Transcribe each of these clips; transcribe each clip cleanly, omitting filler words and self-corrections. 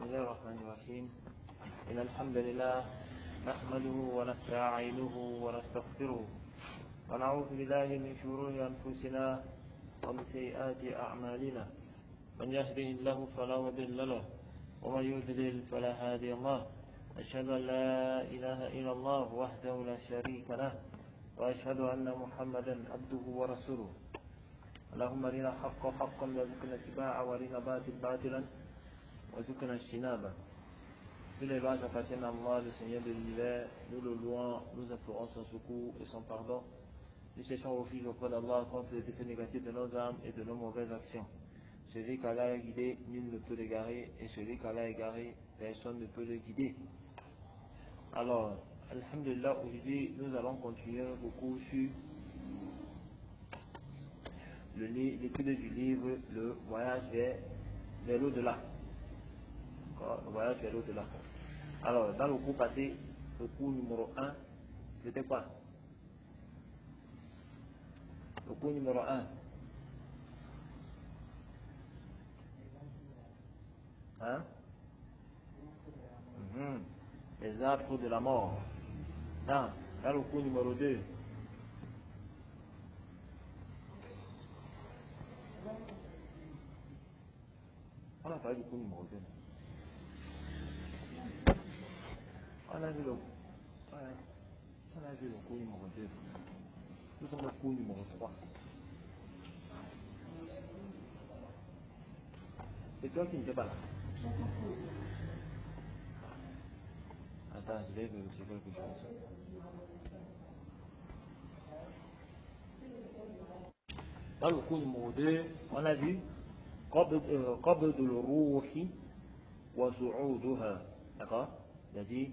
الله الرحمن الرحيم إن الحمد لله نحمده ونستعينه ونستغفره ونعوذ بالله من شرور أنفسنا ومن سيئات أعمالنا من يهده الله فلا مضل له ومن يضلل فلا هادي له أشهد أن لا إله إلا الله وحده لا شريك له وأشهد أن محمدا عبده ورسوله اللهم أرنا الحق حقا وارزقنا اتباعه وأرنا باطلا باطلا وارزقنا اجتنابه. Tous les lois appartiennent à Allah, le Seigneur de l'univers. Nous le louons, nous implorons son secours et son pardon. Nous cherchons refuge auprès d'Allah contre les effets négatifs de nos âmes et de nos mauvaises actions. Celui qu'Allah a guidé, nul ne peut l'égarer, et celui qu'Allah a égaré, personne ne peut le guider. Alors, Alhamdulillah, aujourd'hui, nous allons continuer notre cours sur l'étude du livre Le voyage vers l'au-delà. Le voyage vers l'au-delà. Alors, dans le cours passé, le cours numéro 1, c'était quoi? Le cours numéro 1. Hein? Les affres de la mort. Dans le cours numéro 2. On a parlé du cours numéro 2. On a vu le cours numéro 2. Nous sommes au cours numéro 3. C'est toi qui n'étais pas là. Attends, je vais vérifier quelque chose. Dans le cours numéro 2, on a vu قبض الروح وصعودها. D'accord? C'est-à-dire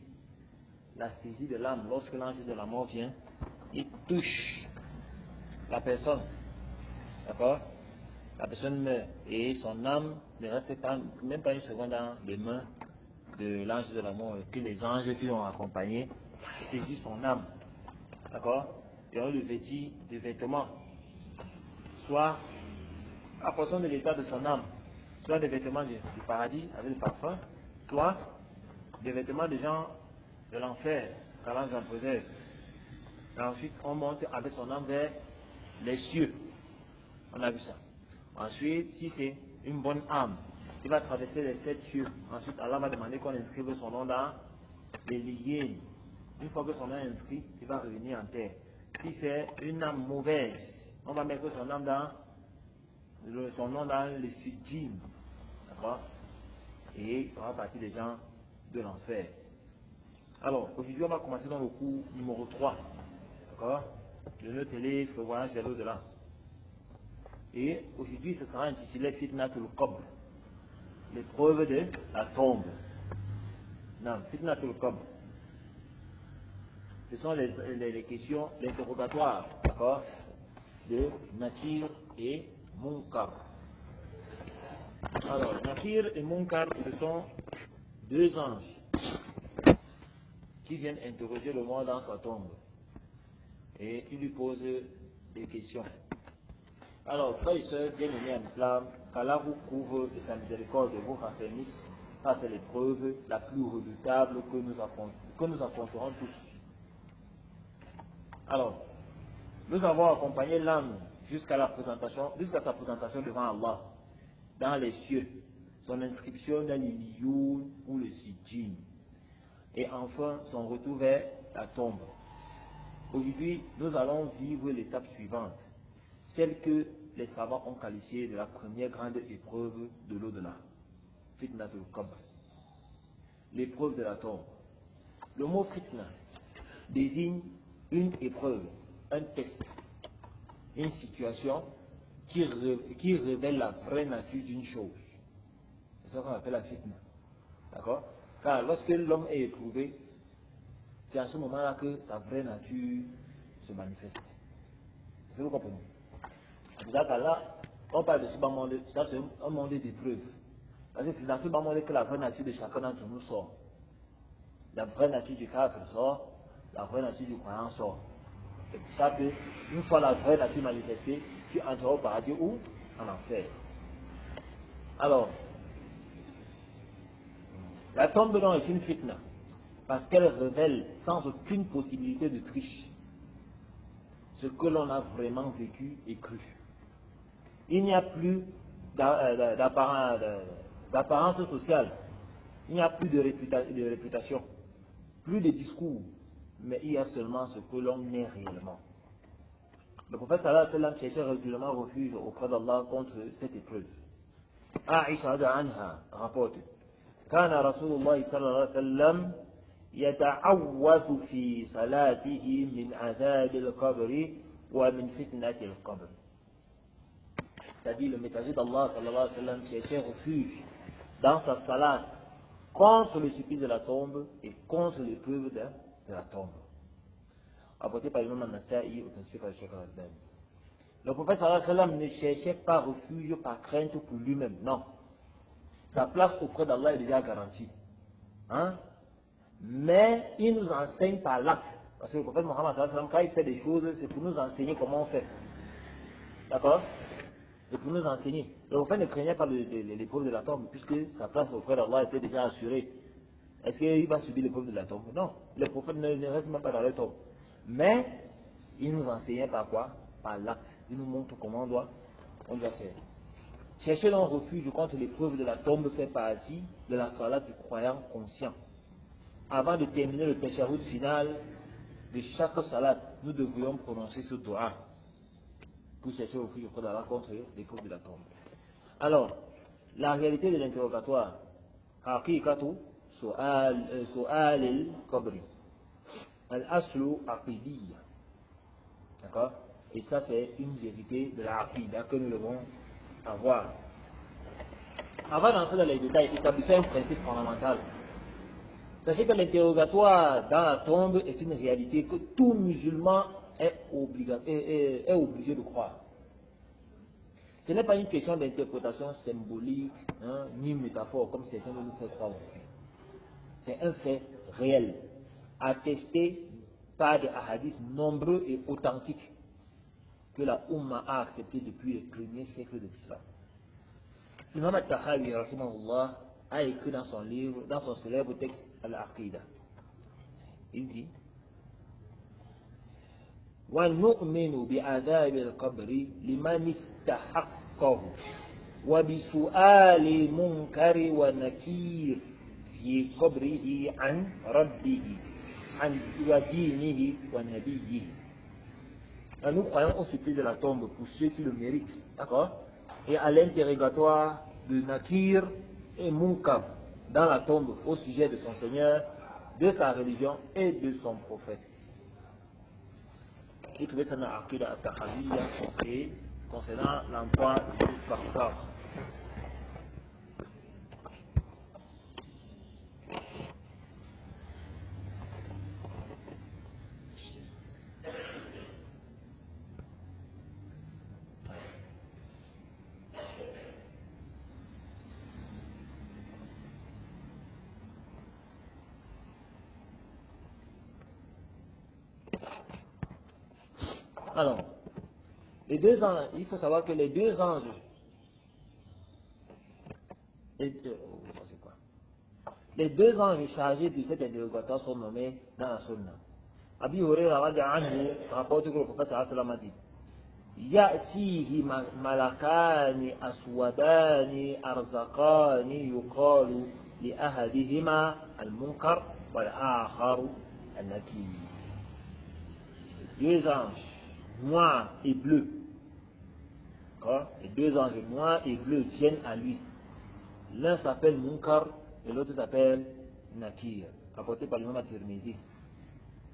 la saisie de l'âme. Lorsque l'ange de la mort vient, il touche la personne. D'accord? La personne meurt et son âme ne reste pas, même pas une seconde dans les mains de l'ange de la mort. Et puis les anges qui l'ont accompagné saisissent son âme. D'accord? Et on le vêtit de vêtements. Soit à fonction de l'état de son âme, soit des vêtements du paradis avec le parfum, soit des vêtements des gens de l'enfer, qu'Allah nous en préserve. Et ensuite, on monte avec son âme vers les cieux. On a vu ça. Ensuite, si c'est une bonne âme, il va traverser les 7 cieux. Ensuite, Allah va demander qu'on inscrive son nom dans les lignes. Une fois que son nom est inscrit, il va revenir en terre. Si c'est une âme mauvaise, on va mettre son nom dans le sijin. D'accord? Et il fera partie des gens de l'enfer. Alors, aujourd'hui, on va commencer dans le cours numéro 3. D'accord? De notre livre, le voyage vers l'au-delà. Et aujourd'hui, ce sera intitulé Fitnatul Qabr, l'épreuve de la tombe. Non, Fitnatul Qabr. Ce sont les questions, les interrogatoires, d'accord, de Nakir et Munkar. Alors, Nakir et Munkar, ce sont deux anges qui viennent interroger le mort dans sa tombe. Et ils lui posent des questions. Alors, frères et sœurs, bien-aimés en islam, qu'Allah vous couvre de sa miséricorde et vous raffermisse face à l'épreuve la plus redoutable que nous affronterons tous. Alors, nous avons accompagné l'âme jusqu'à sa présentation devant Allah, dans les cieux, son inscription dans l'Iliyoun ou le Sijin, et enfin son retour vers la tombe. Aujourd'hui, nous allons vivre l'étape suivante, celle que les savants ont qualifiée de la première grande épreuve de l'au-delà, Fitnatul Qabr, l'épreuve de la tombe. Le mot fitna désigne une épreuve, un test, une situation qui révèle la vraie nature d'une chose. C'est ça qu'on appelle la fitna. D'accord? Car lorsque l'homme est éprouvé, c'est à ce moment-là que sa vraie nature se manifeste. Est-ce que vous comprenez? C'est ça qu'Allah, on parle de ce bas monde, ça c'est un monde d'épreuve. Parce que c'est dans ce bas monde que la vraie nature de chacun d'entre nous sort. La vraie nature du kafir sort, la vraie nature du croyant sort. C'est pour ça que, une fois la vraie nature manifestée, tu entreras au paradis ou en enfer. Alors, La tombe donc est une fitna, parce qu'elle révèle sans aucune possibilité de triche ce que l'on a vraiment vécu et cru. Il n'y a plus d'apparence sociale, il n'y a plus de réputation, plus de discours, mais il y a seulement ce que l'on est réellement. Le prophète sallallahu alayhi wa sallam cherchait régulièrement refuge auprès d'Allah contre cette épreuve. Aïcha anha rapporte: Kana Rasulullah sallallahu alayhi wa sallam yata'awwathu fi salatihi min adhab al-qabr wa min fitnati al-qabr. C'est-à-dire le messager d'Allah sallallahu alayhi wa sallam cherchait refuge dans sa salat contre le supplice de la tombe et contre l'épreuve de la tombe. Apporté par l'imam al-Nasa'i ou par le Cheikh al-Albani. Le prophète sallallahu alayhi wa sallam ne cherchait pas refuge par crainte pour lui-même, non. Sa place auprès d'Allah est déjà garantie. Hein? Mais il nous enseigne par l'acte. Parce que le prophète Mohammed sallallahu alayhi wa sallam, quand il fait des choses, c'est pour nous enseigner comment on fait. D'accord? C'est pour nous enseigner. Le prophète ne craignait pas l'épreuve de la tombe, puisque sa place auprès d'Allah était déjà assurée. Est-ce qu'il va subir l'épreuve de la tombe? Non. Le prophète ne reste même pas dans la tombe. Mais, il nous enseignait par quoi? Par l'acte. Il nous montre comment on doit faire. Chercher donc refuge contre l'épreuve de la tombe fait partie de la salat du croyant conscient. Avant de terminer le tashahhud final de chaque salat, nous devrions prononcer ce dua pour chercher refuge auprès d'Allah contre l'épreuve de la tombe. Alors, la réalité de l'interrogatoire, haqiqatu su'al al-qabri. Al-aslu aqidiyya. D'accord? Et ça, c'est une vérité de la aqida que nous devons avoir. Avant d'entrer dans les détails, établissons un principe fondamental. Sachez que l'interrogatoire dans la tombe est une réalité que tout musulman est obligé de croire. Ce n'est pas une question d'interprétation symbolique, hein, ni métaphore, comme certains nous font croire aujourd'hui. C'est un fait réel, attesté par des hadiths nombreux et authentiques que la Ummah a accepté depuis les premiers siècles de l'Islam. L'imam al-Tahawi, rahimahullah, a écrit dans son livre, dans son célèbre texte Al-Aqida. Il dit: وَنُؤْمِنُ بِعَذَابِ الْقَبْرِ لِمَنِ اسْتَحَقَّهُ وَبِسُؤَالِ مُنْكَرِ وَنَكِيرٍ في قبره عن ربه عن ودينه ونبيه. Nous croyons au supplice de la tombe pour ceux qui le méritent, d'accord, et à l'interrogatoire de Nakir et Munkar dans la tombe au sujet de son Seigneur, de sa religion et de son prophète. Il trouvait ça dans l'Aqida al-Tahawiyya et concernant l'emploi du Bakhtar. Alors, les deux anges, il faut savoir que les deux anges, les deux anges chargés de cet interrogatoire sont nommés dans la Sunna. Abi Hurairah rapporte que le prophète sallallahu alayhi wa sallam a dit: Ya'tihi malakani aswadani arzaqani yuqalu li ahadihima al-munkar wal akharu al-nakir. Deux anges noirs et bleus, les deux anges noirs et bleus viennent à lui. L'un s'appelle Munkar et l'autre s'appelle Nakir, apporté par l'imam At-Tirmidhi,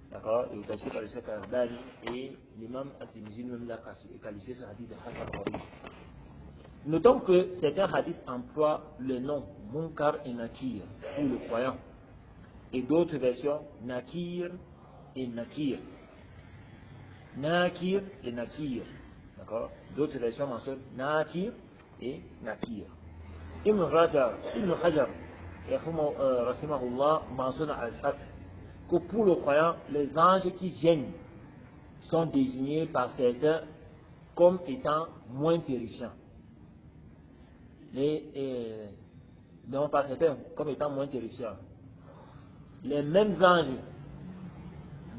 d'accord, et attaché par le Cheikh al-Albani, et l'imam At-Tirmidhi même l'a qualifié ce hadith de Hasan Sahih. Notons que certains hadiths emploient le nom Munkar et Nakir pour le croyant, et d'autres versions Nakir et Nakir. Nakir et Nakir, d'accord. D'autres versions mentionnent Nakir et Nakir. Ibn Hajar, rahimahullah, mentionne al-Fath que pour le croyant, les anges qui viennent sont désignés par certains comme étant moins terrifiants. donc par certains comme étant moins intellectuels. Les mêmes anges,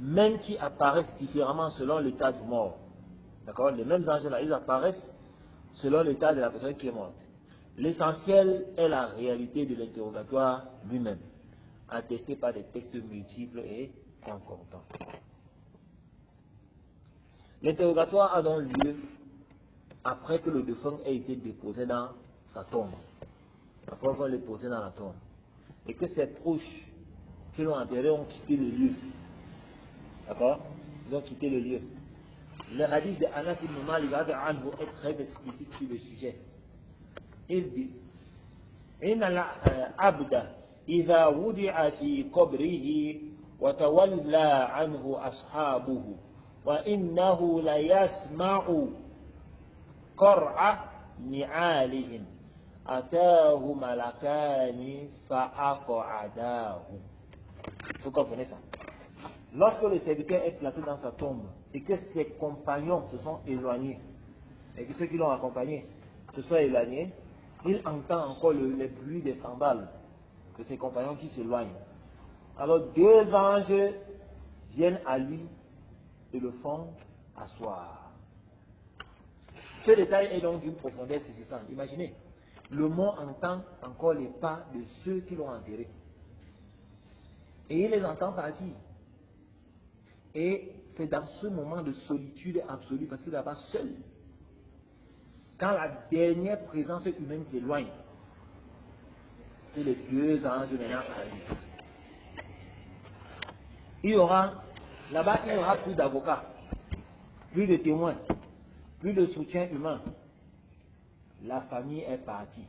même qui apparaissent différemment selon l'état du mort. D'accord? Les mêmes anges là, ils apparaissent selon l'état de la personne qui est morte. L'essentiel est la réalité de l'interrogatoire lui-même, attesté par des textes multiples et concordants. L'interrogatoire a donc lieu après que le défunt ait été déposé dans sa tombe. Après qu'on l'ait posé dans la tombe. Et que ses proches qui l'ont enterré ont quitté le lieu. D'accord? Ils ont quitté le lieu. Le hadith de Anas ibn Malik est très explicite sur le sujet. Il dit إن العبد إذا وضع في قبره وتولى عنه أصحابه وإنه ليسمع قرع نعالهم أتاه ملكان فأقعداه. Vous comprenez ça? Lorsque le serviteur est placé dans sa tombe et que ses compagnons se sont éloignés, et que ceux qui l'ont accompagné se sont éloignés, il entend encore les bruits des sandales de ses compagnons qui s'éloignent. Alors deux anges viennent à lui et le font asseoir. Ce détail est donc d'une profondeur saisissante. Imaginez, le mort entend encore les pas de ceux qui l'ont enterré. Et il les entend partir. Et c'est dans ce moment de solitude absolue, parce qu'il est là-bas seul. Quand la dernière présence humaine s'éloigne, que les deux anges maintenant arrivent. Il y aura, là-bas, il n'y aura plus d'avocats, plus de témoins, plus de soutien humain. La famille est partie.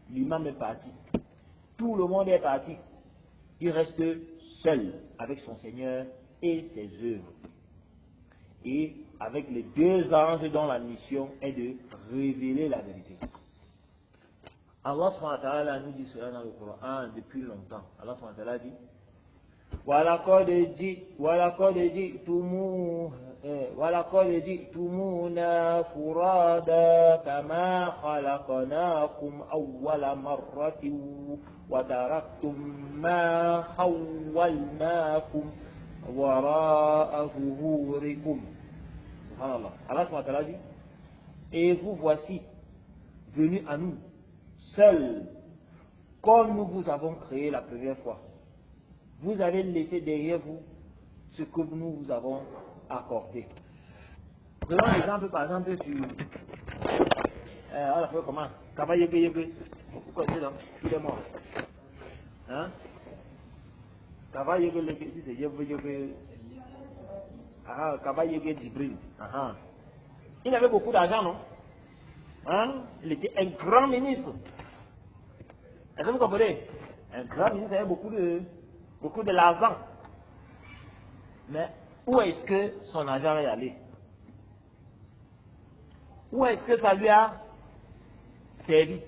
L'imam est parti. Tout le monde est parti. Il reste seul avec son Seigneur et ses œuvres. Et avec les deux anges dont la mission est de révéler la vérité. Allah subhanahu wa ta'ala nous dit cela dans le Coran depuis longtemps. Allah subhanahu wa ta'ala dit وَلَقَدْ جِئْتُمُونَا فُرَادًا كَمَا خَلَقْنَاكُمْ أَوَّلَ مَرَّةٍ وَتَرَكْتُمْ مَا خَوَّلْنَاكُمْ وَرَاءَ ظُهُورِكُمْ. Subhanallah. Allah subhanahu wa ta'ala dit, et vous voici venus à nous, seuls, comme nous vous avons créé la première fois. Vous avez laissé derrière vous ce que nous vous avons accordé. Prenons l'exemple par exemple sur on l'appelle comment? Kabayebe. Pourquoi c'est là? Il est mort. Hein? Kabayebe, si c'est Yebe. Ah, Kabayebe Djibril. Ah. Il avait beaucoup d'argent, non? Hein? Il était un grand ministre. Est-ce que vous comprenez? Un grand ministre avait beaucoup de l'argent. Mais où est-ce que son argent est allé? Où est-ce que ça lui a servi?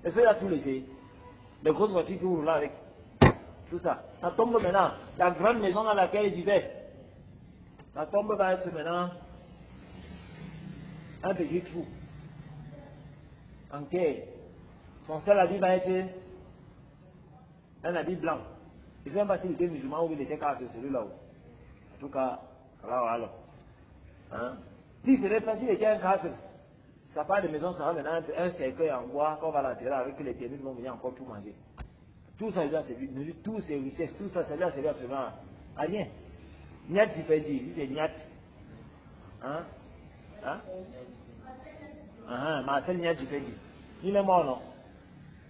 Est-ce qu'il a tout laissé? Les grosses voitures qui roulent avec. Tout ça. Ça tombe maintenant. La grande maison dans laquelle il vivait. Ça tombe va être maintenant un petit trou. En terre. Son seul habit va être un habit blanc. Je ne sais même pas s'il était musulman ou il était kafir, celui-là. En tout cas, alors. Hein? Si ce n'est pas s'il était un kafir, sa part de maison sera maintenant un cercueil en bois qu'on va l'enterrer avec que les ténus vont venir encore tout manger. Tout ça, tous ces richesses, tout ça, ça lui a servi absolument à rien. Niat, il fait dire, c'est Niat. Hein? Marcel Niat, il fait dire. Il est mort, non?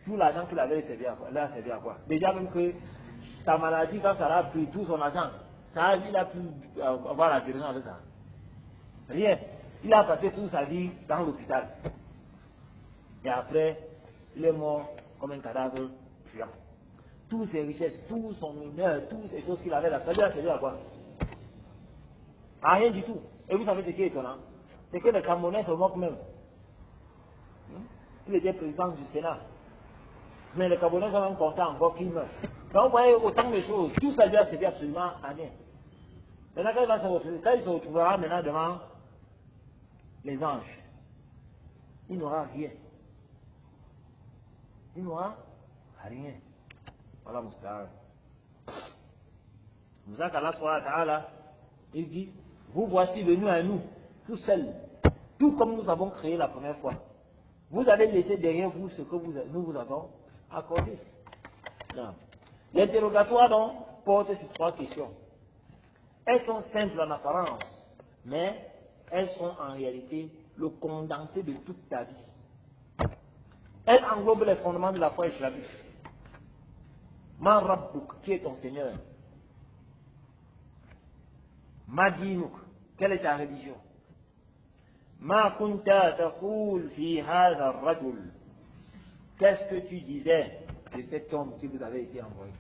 Tout l'argent qu'il avait servi à quoi? Il a servi à quoi? Déjà même que sa maladie, quand ça a pris tout son argent, il a pu avoir la guérison avec ça. Rien. Il a passé toute sa vie dans l'hôpital. Et après, il est mort comme un cadavre puant. Toutes ses richesses, tout son honneur, toutes ces choses qu'il avait là, ça lui a servi à quoi? À rien du tout. Et vous savez ce qui est étonnant? C'est que les Camerounais se moquent même. Il était président du Sénat. Mais les Camerounais sont même contents encore qu'il meure. Donc vous voyez autant de choses, tout ça lui a servi absolument à rien. Maintenant quand il se retrouvera maintenant devant les anges, il n'aura rien. Il n'aura rien. Voilà, Moustapha. Vous savez qu'Allah subhanahu wa ta'ala, il dit, vous voici venus à nous, tout seuls, tout comme nous avons créé la première fois. Vous avez laissé derrière vous ce que nous vous avons accordé. L'interrogatoire donc porte sur 3 questions. Elles sont simples en apparence, mais elles sont en réalité le condensé de toute ta vie. Elles englobent les fondements de la foi islamique. Ma Rabbuk, qui est ton Seigneur? Ma Dinuk, quelle est ta religion? Ma kunta taqul fi hadha ar-rajul, qu'est-ce que tu disais de cet homme qui vous avait été envoyé?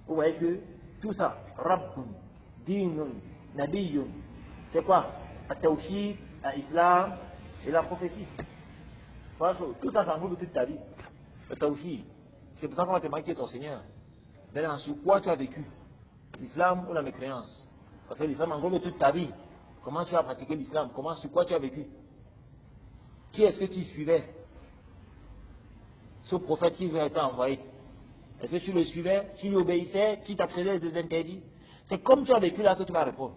Vous voyez que tout ça, Rabbun, Dinun, Nabiyun, c'est quoi? At-Tawhid, l'Islam et la prophétie. Tout ça, ça englobe toute ta vie. Le Tawhid, c'est pour ça qu'on va te marquer ton Seigneur. Maintenant, sur quoi tu as vécu? L'Islam ou la mécréance? Parce que l'Islam englobe toute ta vie. Comment tu as pratiqué l'Islam? Sur quoi tu as vécu? Qui est-ce que tu suivais? Ce prophète qui vous a été envoyé. Est-ce que tu le suivais? Tu lui obéissais? Tu t'abstenais des interdits? C'est comme tu as vécu là que tu vas répondre.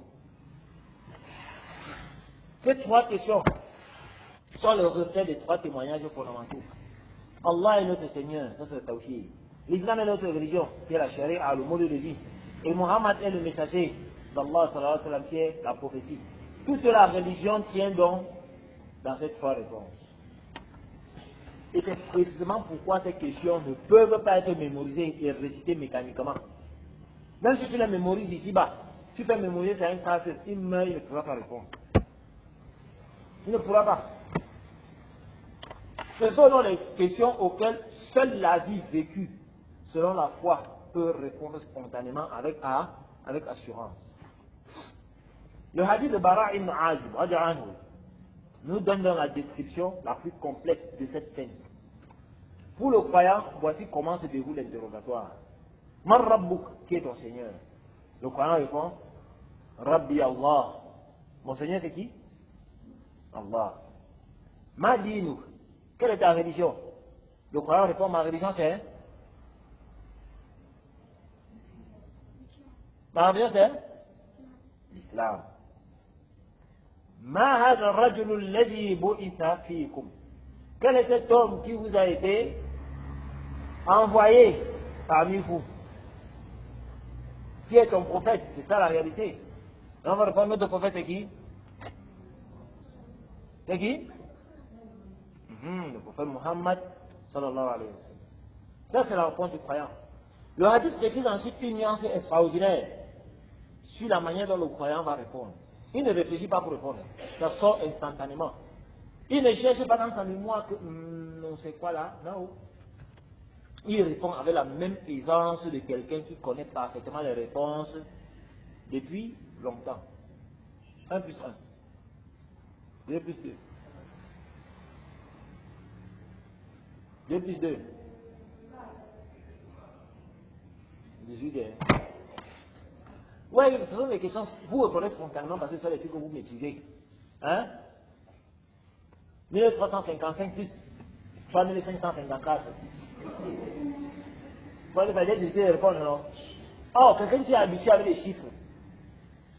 Ces 3 questions sont le reflet des 3 témoignages fondamentaux. Allah est notre Seigneur, ça c'est le Tawhid. L'Islam est notre religion, qui est la charia, le mode de vie. Et Muhammad est le messager d'Allah, sallallahu alayhi wa sallam, qui est la prophétie. Toute la religion tient donc dans ces 3 réponses. Et c'est précisément pourquoi ces questions ne peuvent pas être mémorisées et récitées mécaniquement. Même si tu les mémorises ici-bas, tu fais mémoriser c'est un cas, il meurt, il ne pourra pas répondre. Il ne pourra pas. Ce sont donc les questions auxquelles seule la vie vécue, selon la foi, peut répondre spontanément avec assurance. Le hadith de Bara ibn Azib nous donne dans la description la plus complète de cette scène. Pour le croyant, voici comment se déroule l'interrogatoire. Man Rabbuk, qui est ton Seigneur? Le croyant répond, Rabbi Allah. Mon Seigneur c'est qui? Allah. Ma Dinuk, quelle est ta religion? Le croyant répond, ma religion c'est? Ma religion c'est? L'Islam. Ma hadha ar-rajul alladhi bu'itha fiikum. Quel est cet homme qui vous a été envoyé parmi vous? Qui est ton prophète? C'est ça la réalité. On va répondre, notre prophète c'est qui? C'est qui? Le prophète Muhammad sallallahu alayhi wa sallam. Ça c'est la réponse du croyant. Le hadith précise ensuite une nuance extraordinaire sur la manière dont le croyant va répondre. Il ne réfléchit pas pour répondre. Ça sort instantanément. Il ne cherche pas dans sa mémoire que non c'est quoi là. Non. Il répond avec la même aisance de quelqu'un qui connaît parfaitement les réponses depuis longtemps. 1 plus 1. 2 plus 2. 2 plus 2. 18. Oui, ce sont des questions, vous répondez spontanément parce que ce sont les trucs que vous maîtrisez. Hein? 1355 plus 3554. Vous voyez, ça veut dire difficile de répondre, non? Oh, quelqu'un qui est habitué avec les chiffres,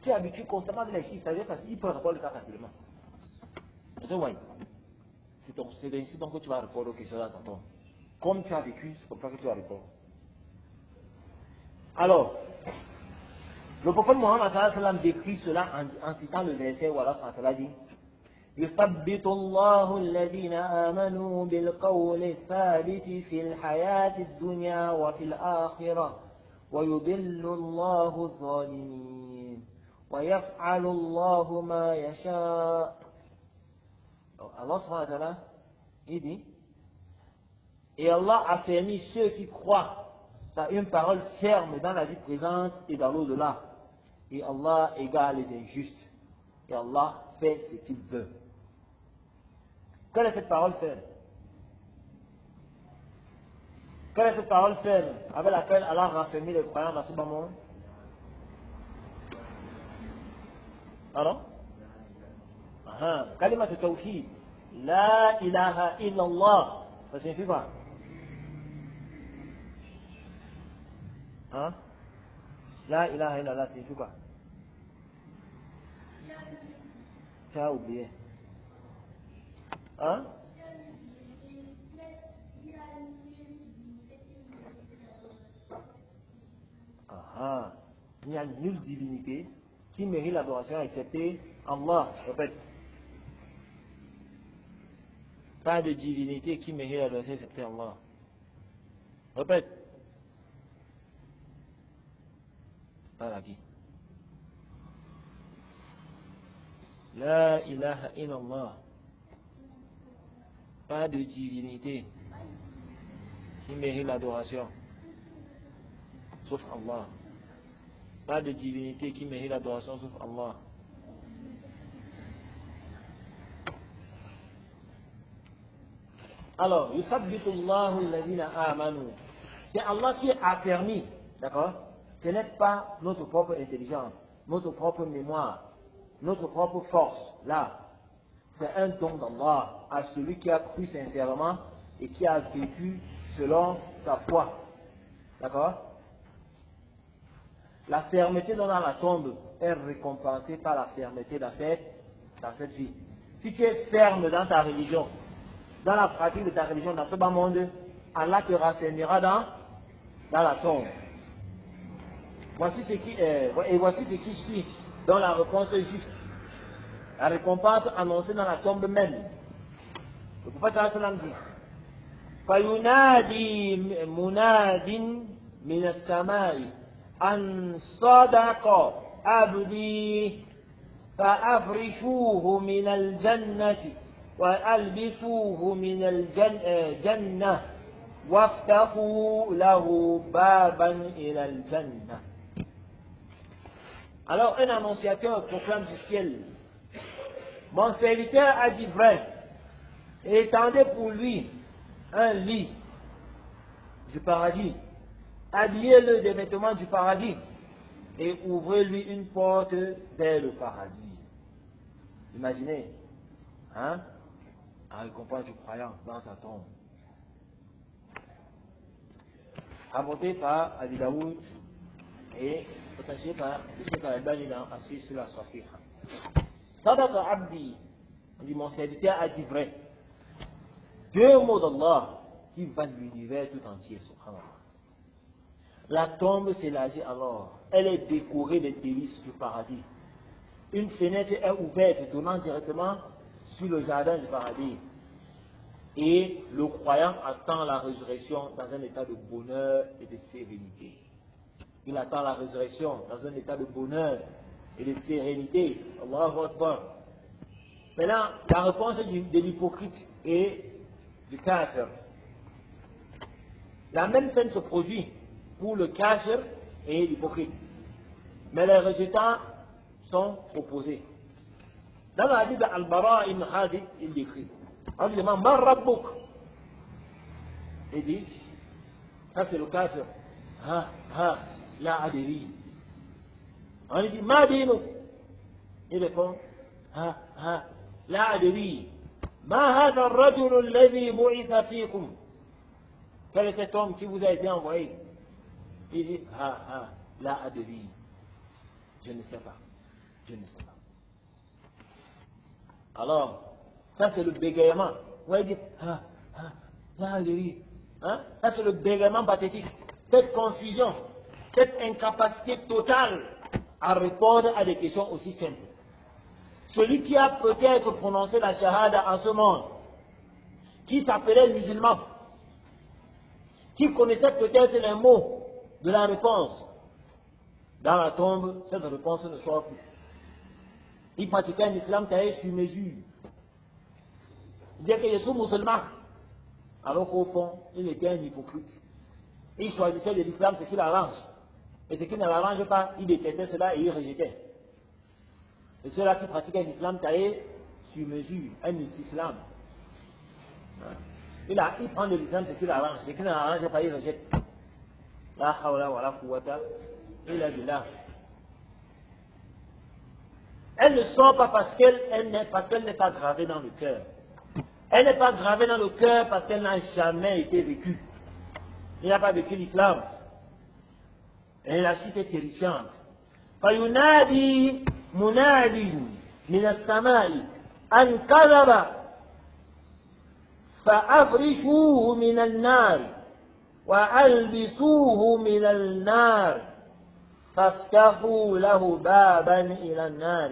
qui est habitué constamment avec les chiffres, ça veut dire qu'il peut répondre ça facilement. Vous voyez, c'est ainsi donc que tu vas répondre aux questions à ton. Comme tu as vécu, c'est comme ça que tu vas répondre. Alors, le prophète Mohammed sallallahu alayhi wa sallam décrit cela en citant le verset où Allah sallallahu alayhi wa sallam dit يثبت الله الذين آمنوا بالقول الثابت في الحياة الدنيا وفي الآخرة ويضل الله الظالمين ويفعل الله ما يشاء. Allah subhanahu wa ta'ala, il dit, et Allah a affermi ceux qui croient par une parole ferme dans la vie présente et dans l'au-delà. Et Allah égale les injustes. Et Allah fait ce qu'il veut. Quelle est cette parole ferme? Quelle est cette parole ferme avec laquelle Allah a raffermi les croyants dans ce bas monde? Pardon? Kalima de Tawhid. La ilaha illallah. Ça signifie quoi? Hein? La ilaha illallah signifie quoi? Tu as oublié. Hein? Ah, il n'y a nulle divinité qui mérite l'adoration excepté Allah. Répète. Pas de divinité qui mérite l'adoration excepté Allah. Répète. Pas la qui. La ilaha illallah. Pas de divinité qui mérite l'adoration sauf Allah. Pas de divinité qui mérite l'adoration sauf Allah. Alors, yusabbitu-Allahu alladhina amanu. C'est Allah qui est affermi, d'accord? Ce n'est pas notre propre intelligence, notre propre mémoire, notre propre force. Là, c'est un don d'Allah à celui qui a cru sincèrement et qui a vécu selon sa foi. D'accord? La fermeté dans la tombe est récompensée par la fermeté dans cette vie. Si tu es ferme dans ta religion, dans la pratique de ta religion dans ce bas monde, Allah te rassainira dans la tombe. Voici ce qui suit dans la réponse juste. La récompense annoncée dans la tombe même. Le prophète sallam dit فَيُنَادِي مُنَادٍ مِنَ السَّمَاءِ أَنْ صَدَقَ عَبْدِي فَأَفْرِشُوهُ مِنَ الْجَنَّةِ وَأَلْبِسُوهُ مِنَ الْجَنَّةِ وَافْتَحُوا لَهُ بَابًا إِلَى الْجَنَّةِ. Alors un annonciateur proclame du ciel: mon serviteur a dit vrai, et étendez pour lui un lit du paradis, habillez-le des vêtements du paradis, et ouvrez-lui une porte vers le paradis. Imaginez, hein, la récompense du croyant dans sa tombe. Rapporté par Abi Daoud et attaché par le Cheikh Al-Albani dans Assis sur la Sahiha. Sadaqa Abdi, dit mon serviteur a dit vrai. Deux mots d'Allah qui valent l'univers tout entier, subhanallah. La tombe s'élargit alors, elle est décorée des délices du paradis. Une fenêtre est ouverte donnant directement sur le jardin du paradis. Et le croyant attend la résurrection dans un état de bonheur et de sérénité. Il attend la résurrection dans un état de bonheur et de sérénité. Allahu Akbar. Maintenant, la réponse de l'hypocrite et du kafir. La même scène se produit pour le kafir et l'hypocrite. Mais les résultats sont opposés. Dans la hadith d'Al-Bara ibn Hazib, il décrit. On lui demande, Man Rabbuk? Il dit, ça c'est le kafir. La adéri. On lui dit, Ma dinu? Il répond, la adéri. Ma hadha ar-rajul alladhi bu'itha fikum? Quel est cet homme qui vous a été envoyé? Il dit, la adéri. Je ne sais pas. Je ne sais pas. Alors, ça c'est le bégaiement. Vous voyez, la adéri. Hein? Ça c'est le bégaiement pathétique. Cette confusion, cette incapacité totale à répondre à des questions aussi simples. Celui qui a peut-être prononcé la shahada en ce monde, qui s'appelait musulman, qui connaissait peut-être les mots de la réponse, dans la tombe, cette réponse ne sort plus. Il pratiquait un islam taillé sur mesure. Il disait que je suis musulman, alors qu'au fond, il était un hypocrite. Il choisissait de l'islam ce qui l'arrange. Et ce qui ne l'arrange pas, il détestait cela et il rejetait. Et ceux-là qui pratiquent un islam taillé sur mesure, un islam. Il prend de l'islam ce qui l'arrange, ce qui ne l'arrange pas, il rejette. La hawla wa la quwwata illa billah. Elle ne sort pas parce qu'elle n'est pas gravée dans le cœur. Elle n'est pas gravée dans le cœur parce qu'elle n'a jamais été vécue. Il n'a pas vécu l'islam. Et la suite est terrifiante. فينادي مناد من السماء أن كذب فأفرشوه من النار وألبسوه من النار فافتحوا له بابا إلى النار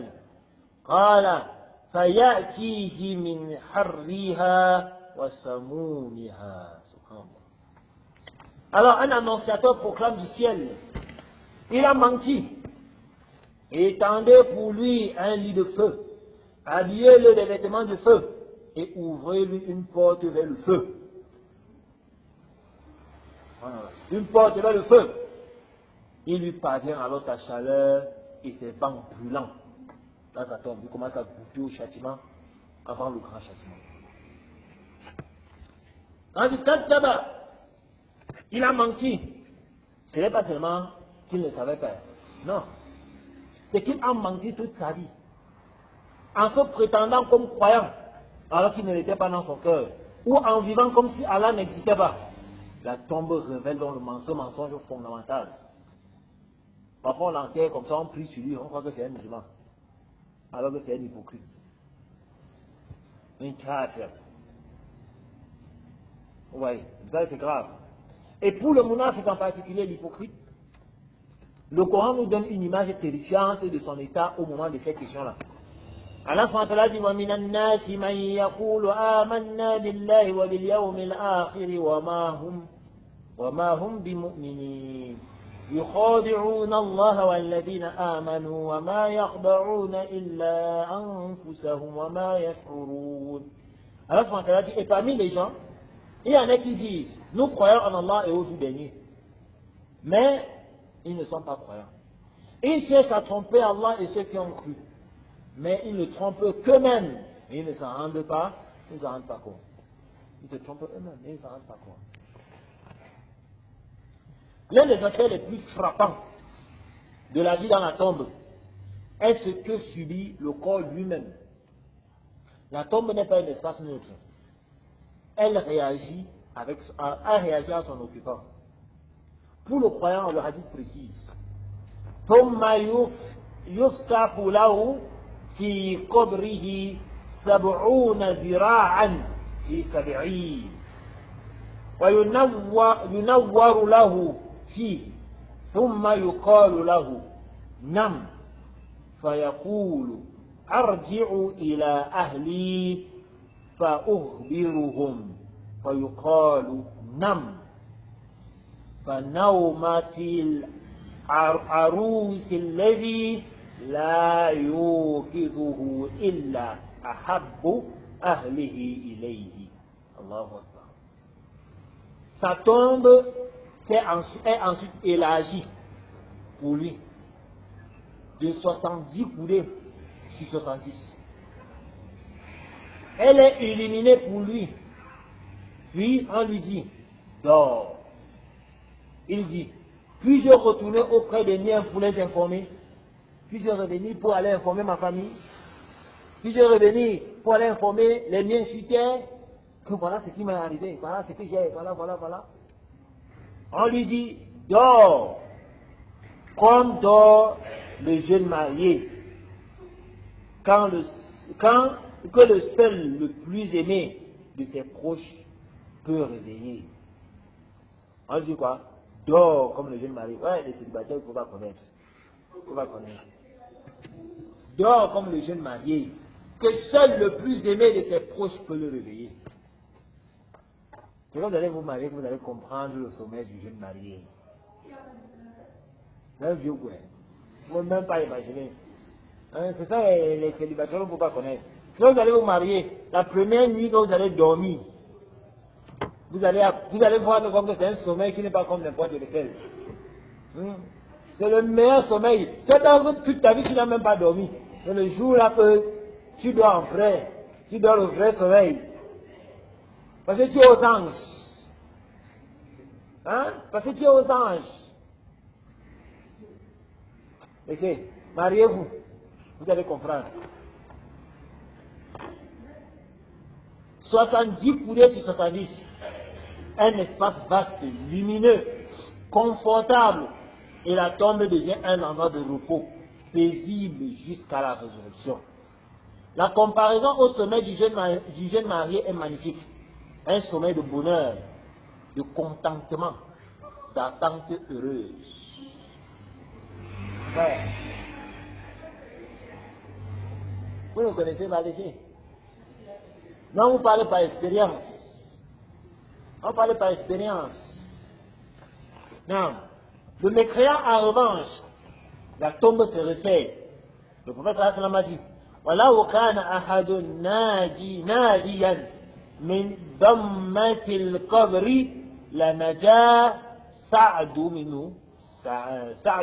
قال فيأتيه من حرها وسمومها. سبحان الله. Alors un annonciateur proclame du ciel, il a menti. Étendez pour lui un lit de feu, habillez-le des vêtements de feu et ouvrez-lui une porte vers le feu. Une porte vers le feu. Il lui parvient alors sa chaleur et ses bancs brûlants. Là, ça tombe. Il commence à goûter au châtiment avant le grand châtiment. Quand il a menti. Ce n'est pas seulement qu'il ne savait pas. Non. C'est qu'il a menti toute sa vie. En se prétendant comme croyant, alors qu'il ne l'était pas dans son cœur. Ou en vivant comme si Allah n'existait pas. La tombe révèle donc ce mensonge fondamental. Parfois on l'enquête comme ça, on prie sur lui, on croit que c'est un musulman. Alors que c'est un hypocrite. Un kafir. Oui, ça c'est grave. Et pour le munafiq en particulier, l'hypocrite, le Coran nous donne une image terrifiante de son état au moment de cette question-là. Allah subhanahu wa ta'ala dit وَمِنَ النَّاسِ مَنْ يَقُولُ آمَنَّا بِاللَّهِ وَبِالْيَوْمِ الْآخِرِ وَمَا هُمْ بِمُؤْمِنِينَ يُخَادِعُونَ اللَّهَ وَالَّذِينَ آمَنُوا وَمَا يَخْدَعُونَ إِلَّا أَنفُسَهُمْ وَمَا يَشْعُرُونَ. Allah subhanahu wa ta'ala dit, et parmi les gens, il y en a qui disent, nous croyons en Allah et au jour dernier. Mais ils ne sont pas croyants. Ils cherchent à tromper Allah et ceux qui ont cru. Mais ils ne trompent qu'eux-mêmes. Et ils ne s'en rendent pas, ils ne s'en rendent pas compte. Ils se trompent eux-mêmes et ils ne s'en rendent pas compte. L'un des aspects les plus frappants de la vie dans la tombe est ce que subit le corps lui-même. La tombe n'est pas un espace neutre. Elle réagit à son occupant. Pour le croyant, le hadith précise ثم يفسح له في قبره 70 ذراعا في 70 وينور له فيه ثم يقال له نم فيقول أرجع إلى أهلي فأخبرهم فيقال نم فنومة العروس الذي لا يوقظه إلا أحب أهله إليه. الله أكبر. Sa tombe est ensuite élargie pour lui de 70 coudées sur 70. Elle est illuminée pour lui. Puis on lui dit, dors. Il dit, puis-je retourner auprès des miens pour les informer? Puis-je revenir pour aller informer ma famille? Puis-je revenir pour aller informer les miens sur terre? Que voilà ce qui m'est arrivé, voilà ce que j'ai, voilà. On lui dit, dors, comme dort le jeune marié, que le seul, le plus aimé de ses proches peut réveiller. On dit quoi? Dors comme le jeune marié. Ouais, les célibataires, il ne faut pas connaître. Dors comme le jeune marié, que seul le plus aimé de ses proches peut le réveiller. C'est quand vous allez vous marier que vous allez comprendre le sommeil du jeune marié. C'est un vieux quoi. Il ne faut même pas imaginer. Hein, c'est ça les célibataires, il ne faut pas connaître. Quand vous allez vous marier, la première nuit que vous allez dormir, vous allez voir que c'est un sommeil qui n'est pas comme n'importe lequel. C'est le meilleur sommeil. C'est dans toute ta vie tu n'as même pas dormi. C'est le jour là que tu dors en vrai. Tu dors le vrai sommeil. Parce que tu es aux anges. Hein? Parce que tu es aux anges. Laissez, mariez-vous. Vous allez comprendre. 70 coudées sur 70. Un espace vaste, lumineux, confortable. Et la tombe devient un endroit de repos, paisible jusqu'à la résurrection. La comparaison au sommet du jeune marié est magnifique. Un sommet de bonheur, de contentement, d'attente heureuse. Ouais. Vous ne connaissez pas ici? Non, vous parlez par expérience. On parle par expérience. Non. Le mécréant, en revanche, la tombe se resserre. Le prophète sallallahu alayhi wa sallam a dit, وَلَوْ كَانَ أَحَدٌ نَاجِيًا مِنْ ضَمَّةِ الْقَبْرِ لَنَجَا سَعْدُ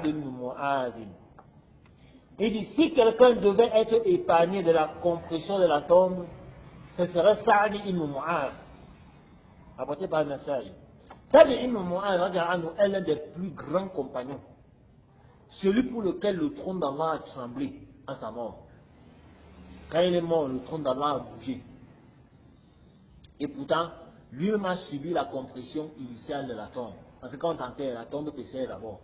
بن مُعَاذٍ. Il dit, si quelqu'un devait être épargné de la compression de la tombe, ce serait Sa'd ibn Mu'adh, apporté par Nasaï. Sa'd ibn Mu'adh est l'un des plus grands compagnons, celui pour lequel le trône d'Allah a tremblé à sa mort. Quand il est mort, le trône d'Allah a bougé. Et pourtant, lui-même a subi la compression initiale de la tombe. Parce que quand on enterre, la tombe précède d'abord.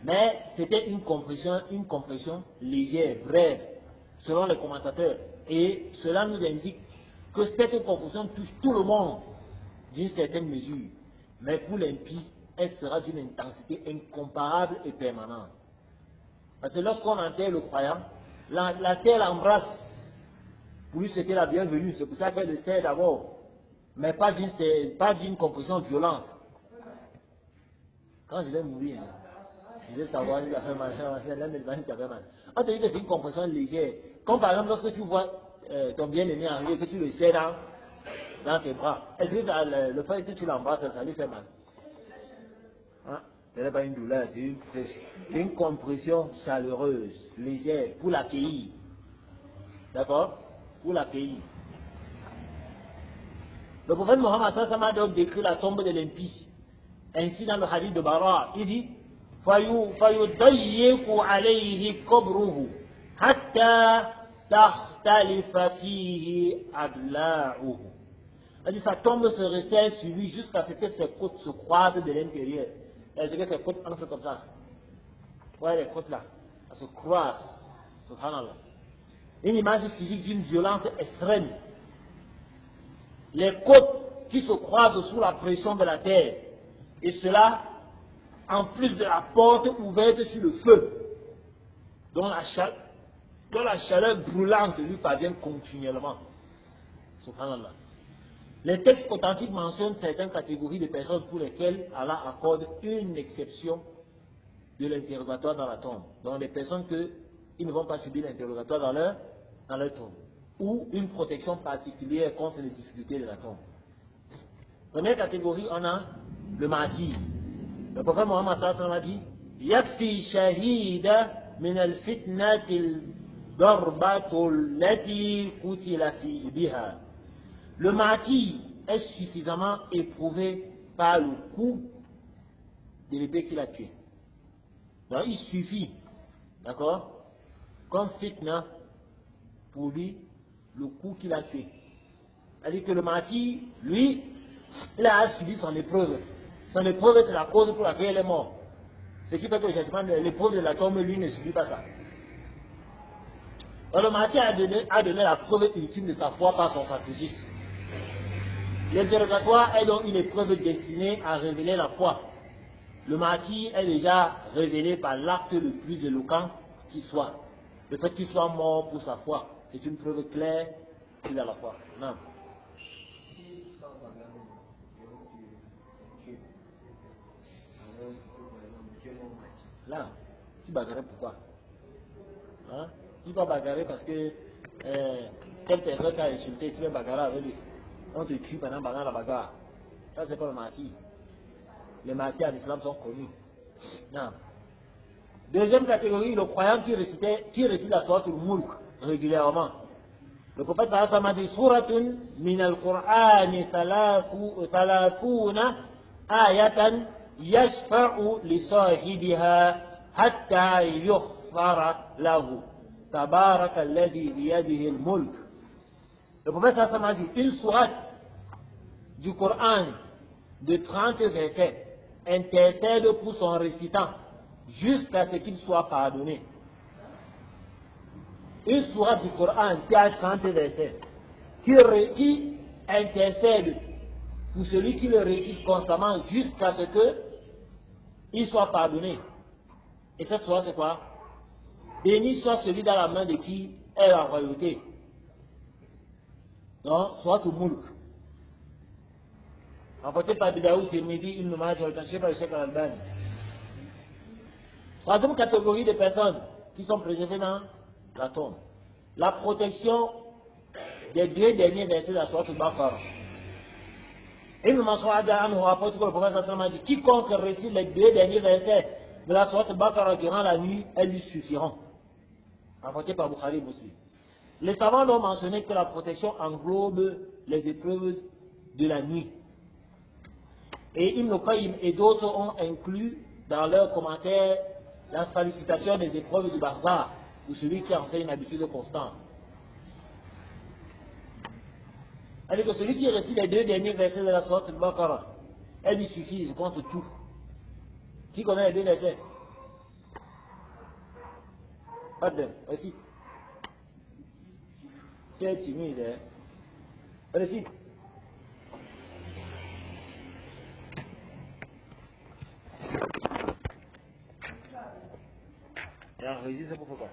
Mais c'était une compression légère, brève, selon les commentateurs. Et cela nous indique que cette compression touche tout le monde d'une certaine mesure. Mais pour l'impie, elle sera d'une intensité incomparable et permanente. Parce que lorsqu'on enterre le croyant, la terre l'embrasse. Pour lui, c'était la bienvenue. C'est pour ça qu'elle le sert d'abord. Mais pas d'une compression violente. Quand je vais mourir, je vais savoir si ça fait mal. On te dit que c'est une compression légère. Comme par exemple, lorsque tu vois ton bien-aimé arriver, que tu le serres dans tes bras. Est-ce que le fait que tu l'embrasses, ça lui fait mal? Hein? Ce n'est pas une douleur, c'est une compression chaleureuse, légère, pour l'accueillir. D'accord? Pour l'accueillir. Le prophète Mohammed a donc décrit la tombe de l'impie. Ainsi dans le hadith de Bara, il dit فَيُضَيِّقُ عَلَيْهِ قَبْرُهُ حَتَّى تَخْتَلِفَ فِيهِ أَضْلَاعُهُ. Il dit sa tombe se resserre sur lui jusqu'à ce que ses côtes se croisent de l'intérieur. Est-ce que ses côtes entrent comme ça? Ouais, les côtes là, elles se croisent. Subhanallah. Une image physique d'une violence extrême. Les côtes qui se croisent sous la pression de la terre. Et cela, en plus de la porte ouverte sur le feu, dont la chaleur brûlante lui parvient continuellement. Subhanallah. Les textes authentiques mentionnent certaines catégories de personnes pour lesquelles Allah accorde une exception de l'interrogatoire dans la tombe. Donc les personnes qui ne vont pas subir l'interrogatoire dans leur tombe. Ou une protection particulière contre les difficultés de la tombe. Première catégorie, on a le martyr. Le prophète Mohammed sallallahu alayhi wa sallam a dit Yakfi shahida min al-fitnati al-darbatu allati qutila fi biha. Le martyr est suffisamment éprouvé par le coup de l'épée qu'il a tué. Donc il suffit, d'accord, comme fitna pour lui, le coup qu'il a tué. C'est-à-dire que le martyr, lui, il a subi son épreuve. Son épreuve, c'est la cause pour laquelle il est mort. Ce qui fait que justement, l'épreuve de la tombe, lui, ne subit pas ça. Donc, le martyr a donné la preuve ultime de sa foi par son sacrifice. L'interrogatoire est donc une épreuve destinée à révéler la foi. Le martyr est déjà révélé par l'acte le plus éloquent qui soit. Le fait qu'il soit mort pour sa foi, c'est une preuve claire qu'il a la foi. Non. Là, tu bagarres pourquoi? Hein? Tu vas bagarrer parce que telle personne t'a insulté, tu vas bagarrer avec lui. On te tue pendant la bagarre. Ça, c'est pas le martyr. Les martyrs en islam sont connus. Non. Deuxième catégorie, le croyant qui récite la sourate al-Mulk régulièrement. Le prophète sallallahu alayhi wa sallam a dit Suratun min al-Qur'ani thalathuna ayatan yashfa'u li sahibiha hatta yughfara lahu. Tabaraka alladhi biyadihi al-mulk Le prophète sallallahu alayhi wa sallam a dit, une sourate du Coran de 30 versets intercède pour son récitant jusqu'à ce qu'il soit pardonné. Une sourate du Coran qui a 30 versets, qui intercède pour celui qui le récite constamment jusqu'à ce qu'il soit pardonné. Et cette sourate c'est quoi? Béni soit celui dans la main de qui est la royauté. Non, soit au Mulk. Rapporté par Bidaoud, Tirmidhi, Ibn Majah, attaché par le Cheikh Al-Albani. Troisième catégorie de personnes qui sont préservées dans la tombe. La protection des 2 derniers versets de la Sourate Al-Baqarah. Ibn Mas'ud rapporte que le prophète sallallahu alayhi wa sallam a dit, quiconque récite les 2 derniers versets de la Sourate Al-Baqarah durant la nuit, elles lui suffiront. Rapporté par Bukhari Muslim. Les savants ont mentionné que la protection englobe les épreuves de la nuit. Et Ibn Qayyim et d'autres ont inclus dans leurs commentaires la sollicitation des épreuves du barzakh ou celui qui en fait une habitude constante. C'est-à-dire que celui qui récite les 2 derniers versets de la Sourate Al-Baqarah, elle lui suffit, je compte tout. Qui connaît les 2 versets? Pas de récite. Tu es timide, hein? Récite. Récite, c'est pourquoi?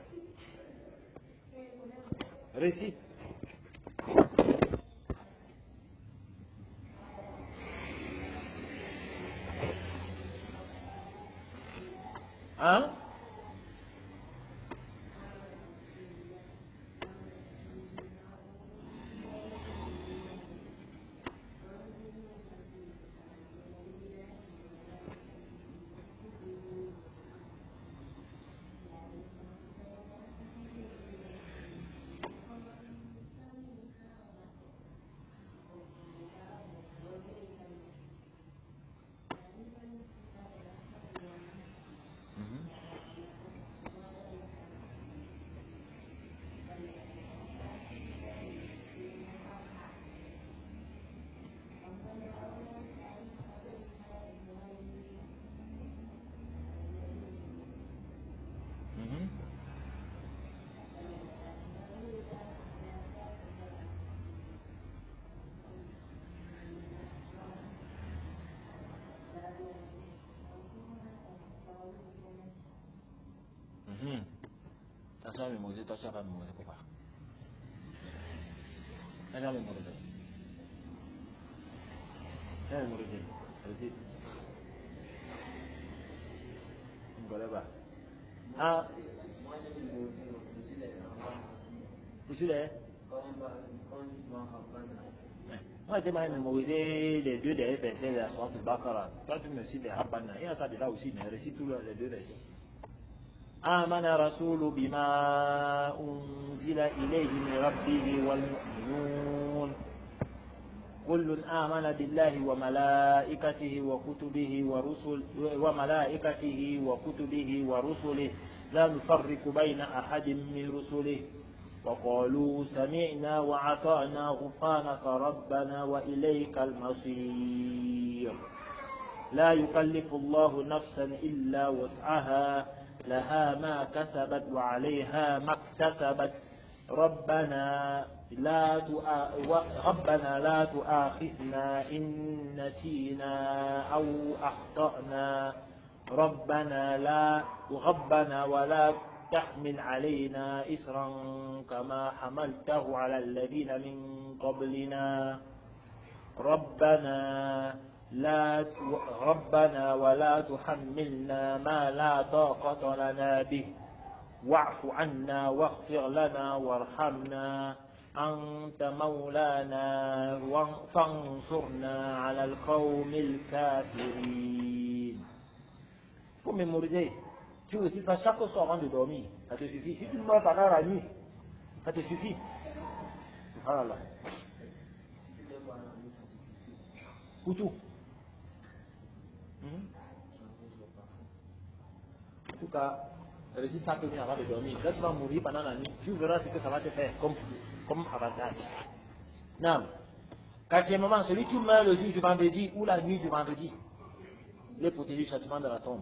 Récite. Hein? Attention à mémoriser, toi tu vas pas mémoriser, pourquoi? Elle a mémorisé. Elle a mémorisé. Récite. Vous ne connaissez pas. Ah. Vous suivez les? Moi, j'ai mémorisé les 2 derniers versets de la Sourate Al-Baqarah. Toi, tu me cites les Rabbana. Il y a ça de là aussi, mais récite tous les 2 versets. آمن الرسول بما أنزل إليه من ربه والمؤمنون كل آمن بالله وملائكته وكتبه ورسله لا نفرق بين أحد من رسله وقالوا سمعنا وأطعنا غفرانك ربنا وإليك المصير لا يكلف الله نفسا إلا وسعها لها ما كسبت وعليها ما اكتسبت ربنا لا تؤاخذنا إن نسينا أو أخطأنا ربنا ولا تحمل علينا إسرا كما حملته على الذين من قبلنا ربنا ولا تحملنا ما لا طاقة لنا به واعف عنا واغفر لنا وارحمنا أنت مولانا فانصرنا على القوم الكافرين. Pour mémoriser, tu récites ça chaque soir avant de dormir, ça te suffit. Si tu ne meurs pas dans la nuit, ça te suffit. Subhanallah. Pour tout. En tout cas, récite ça avant de dormir. Quand tu vas mourir pendant la nuit, tu verras ce que ça va te faire comme avantage. Non. Quatrièmement, celui qui meurt le jour du vendredi ou la nuit du vendredi, il est protégé du châtiment de la tombe.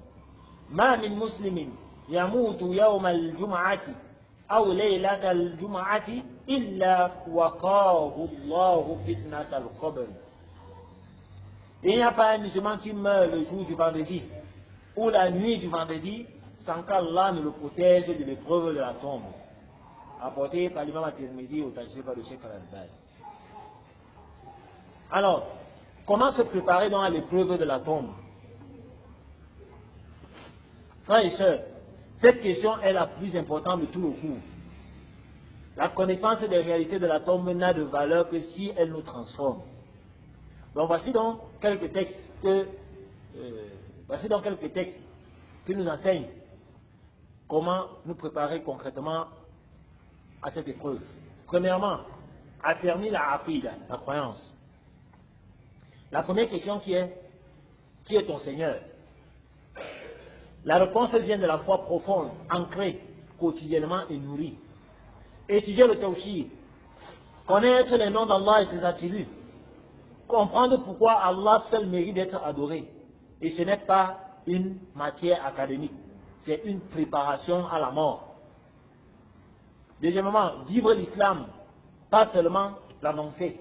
Ma min muslimin yamutu yawma al-jum'ati aw laylata al-jum'ati illa waqahu Allahu fitnat al-qabr. Il n'y a pas un musulman qui meurt le jour du vendredi ou la nuit du vendredi sans qu'Allah ne le protège de l'épreuve de la tombe. Apporté par l'imam At-Tirmidhi au Tafsir par le Cheikh Al-Albani. Alors, comment se préparer donc à l'épreuve de la tombe? Frères et sœurs, cette question est la plus importante de tout le cours. La connaissance des réalités de la tombe n'a de valeur que si elle nous transforme. Donc voici donc quelques textes qui nous enseignent comment nous préparer concrètement à cette épreuve. Premièrement, affermir la aqidah, la croyance. La première question qui est ton Seigneur? La réponse vient de la foi profonde, ancrée quotidiennement et nourrie. Étudier le tawhid, connaître les noms d'Allah et ses attributs, comprendre pourquoi Allah seul mérite d'être adoré. Et ce n'est pas une matière académique, c'est une préparation à la mort. Deuxièmement, vivre l'islam, pas seulement l'annoncer.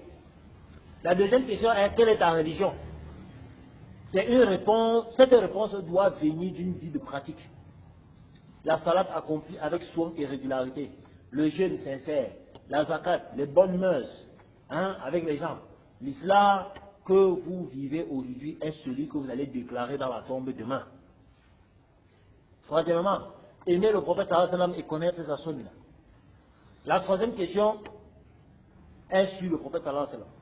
La deuxième question est: quelle est ta religion? Cette réponse doit venir d'une vie de pratique. La salat accomplie avec soin et régularité, le jeûne sincère, la zakat, les bonnes mœurs avec les gens. L'islam que vous vivez aujourd'hui est celui que vous allez déclarer dans la tombe demain. Troisièmement, aimer le prophète sallallahu alayhi wa sallam et connaître sa sunna. La troisième question est sur le prophète sallallahu alayhi wa sallam.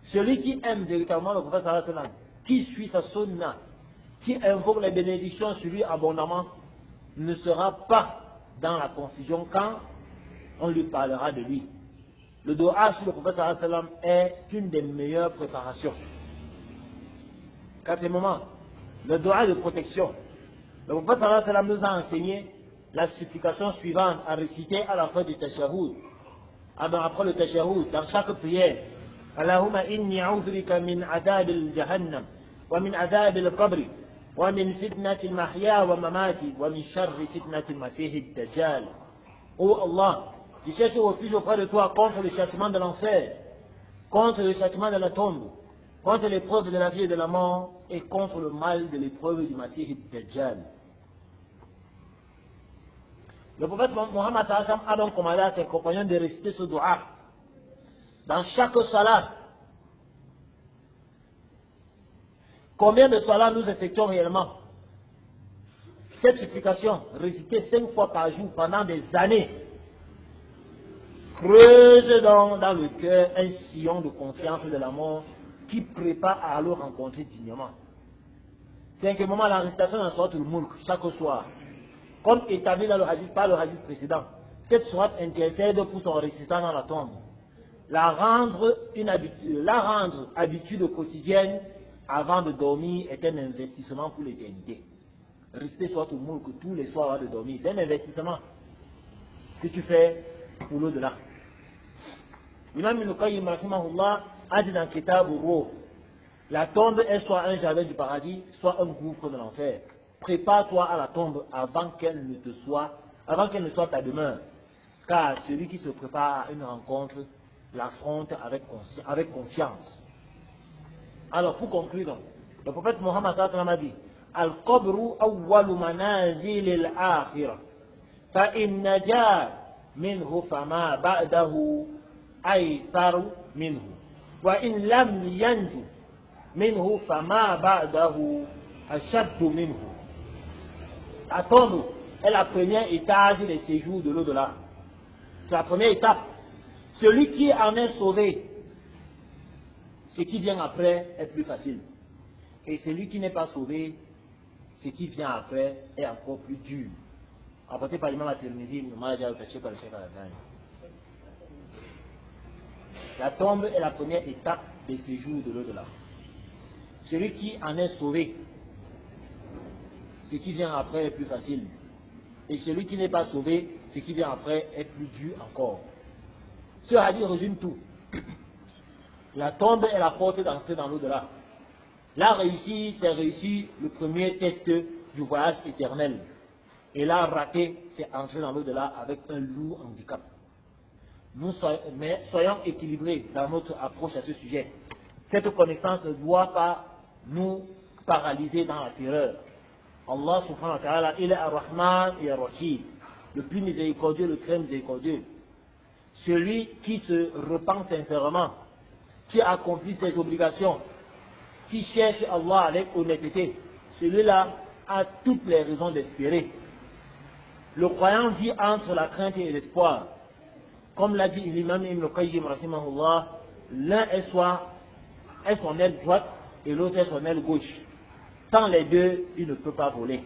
Celui qui aime véritablement le prophète sallallahu alayhi wa sallam, qui suit sa sunna, qui invoque les bénédictions sur lui abondamment, ne sera pas dans la confusion quand on lui parlera de lui. Le doua sur le prophète sallallahu alayhi wa sallam est une des meilleures préparations. Quatrièmement, le doua de protection. Le prophète sallallahu alayhi wa sallam nous a enseigné la supplication suivante à réciter à la fin du tashahhud. Après le tashahhud, dans chaque prière: Allahumma inni a'udhu bika min adhab al-jahannam wa min adhab al-qabr wa min fitnati al-mahya wa mamati wa min sharri fitnati al-masih ad-dajjal. Oh Allah, je cherche refuge auprès de toi contre le châtiment de l'enfer, contre le châtiment de la tombe, contre l'épreuve de la vie et de la mort et contre le mal de l'épreuve du masih ad-dajjal. Le prophète Mohammed a donc commandé à ses compagnons de réciter ce dua dans chaque salat. Combien de salats nous effectuons réellement? Cette supplication, récitée 5 fois par jour pendant des années, creuse donc dans le cœur un sillon de conscience de la mort qui prépare à le rencontrer dignement. Cinquièmement, la récitation dans Surat al-Mulk chaque soir, comme établi dans le hadith, par le hadith précédent. Cette sourate intercède pour son récitant dans la tombe. La rendre habitude quotidienne avant de dormir est un investissement pour l'éternité. Réciter Surat al-Mulk tous les soirs avant de dormir, c'est un investissement que tu fais pour l'au-delà. L'imam Ibn Qayyim rahimahullah a dit dans Kitab al-Ruh: la tombe est soit un jardin du paradis, soit un gouffre de l'enfer. Prépare-toi à la tombe avant qu'elle ne soit ta demeure. Car celui qui se prépare à une rencontre l'affronte avec confiance. Alors pour conclure, donc, le prophète Mohammed sallallahu alayhi wa sallam a dit: Al-qabru awwalu manazil al-akhirah. Fa in naja minhu fama ba'dahu aysaru minhu. Wa in lam yanju minhu fama ba'dahu ashaddu minhu. La tombe est la première étage des séjours de l'au-delà. C'est la première étape. Celui qui en est sauvé, ce qui vient après est plus facile. Et celui qui n'est pas sauvé, ce qui vient après est encore plus dur. Apporté par l'imam At-Tirmidhi, le Majah attaché par le Cheikh Al-Albani. La tombe est la première étape des séjours de l'au-delà. Celui qui en est sauvé, ce qui vient après est plus facile. Et celui qui n'est pas sauvé, ce qui vient après est plus dur encore. Ce hadith résume tout. La tombe est la porte d'entrée dans l'au-delà. Là, réussi, c'est réussi le premier test du voyage éternel. Et là, raté, c'est entrer dans l'au-delà avec un lourd handicap. Mais soyons équilibrés dans notre approche à ce sujet. Cette connaissance ne doit pas nous paralyser dans la terreur. Allah subhanahu wa ta'ala, il est Ar-Rahman et Ar-Rahim, le plus miséricordieux, le très miséricordieux. Celui qui se repent sincèrement, qui accomplit ses obligations, qui cherche Allah avec honnêteté, celui-là a toutes les raisons d'espérer. Le croyant vit entre la crainte et l'espoir. Comme l'a dit l'imam Ibn Qayyim, rahimahullah, l'un est son aile droite et l'autre est son aile gauche. Sans les deux, il ne peut pas voler.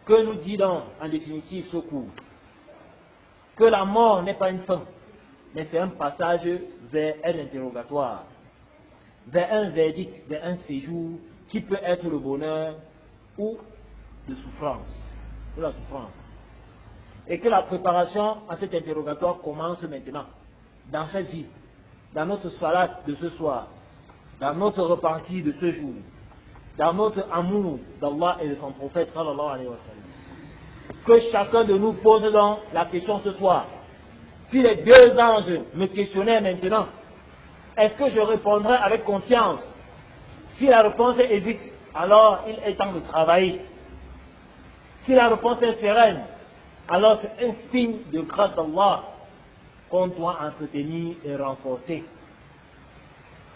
Que nous dit donc en définitive ce cours? Que la mort n'est pas une fin, mais c'est un passage vers un interrogatoire, vers un verdict, vers un séjour qui peut être le bonheur ou la souffrance. Et que la préparation à cet interrogatoire commence maintenant, dans cette vie, dans notre salat de ce soir, dans notre repentir de ce jour, dans notre amour d'Allah et de son prophète sallallahu alayhi wa sallam. Que chacun de nous pose donc la question ce soir. Si les deux anges me questionnaient maintenant, est-ce que je répondrais avec confiance? Si la réponse est hésite, alors il est temps de travailler. Si la réponse est sereine, alors c'est un signe de grâce d'Allah qu'on doit entretenir et renforcer.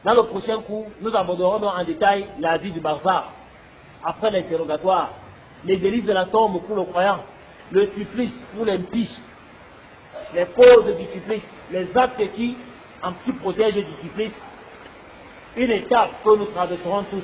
Dans le prochain cours, nous aborderons en détail la vie du barzakh, après l'interrogatoire, les délices de la tombe pour le croyant, le supplice pour l'impie, les causes du supplice, les actes qui protègent du supplice, une étape que nous traverserons tous.